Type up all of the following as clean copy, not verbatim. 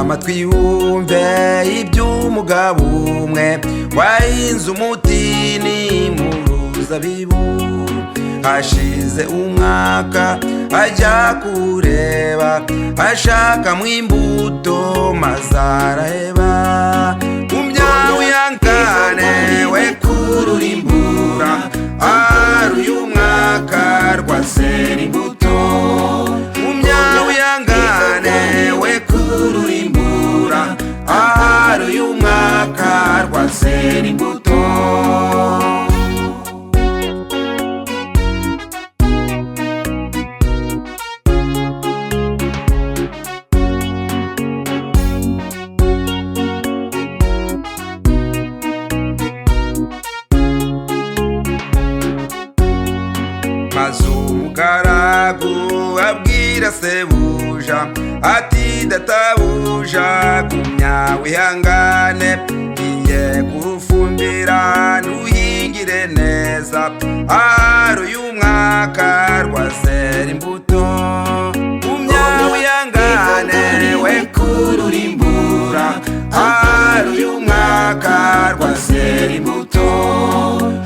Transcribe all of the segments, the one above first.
amatwi wumve iby'umugabo umwe wahinze umutini mu ruzabibu. Hashize umwaka ajya kureba ashakamo imbuto maze araheba. Umyawihangane we kururimbura ari uyu mwaka rwasera imbuto. Umyawihangane we kururimbura ari uyu mwaka rwasera imbuto. Maze umugaragu abwira sebuja ati databuja gumya wihangane ngiye kurufumbira nuhingire neza ari uyu mwaka rwasera imbuto. Gumya wihangane we kururimbura ari uyu mwaka rwasera imbuto.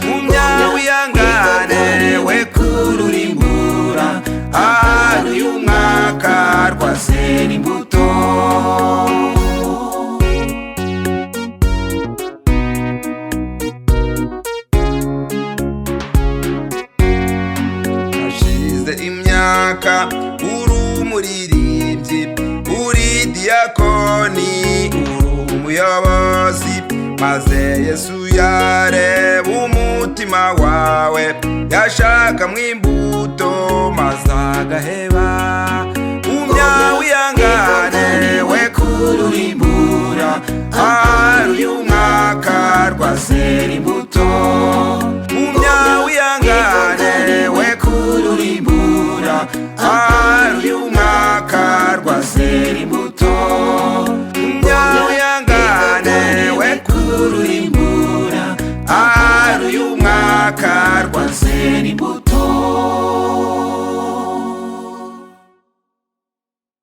Gumya wihangane we kururimbura ari uyu mwaka rwasera imbuto. Hashize imyaka uri umuririmbyi, uri diyakoni, uri umuyobozi, maze Yesu yareba umutima wawe yashakamo imbuto maze agaheba.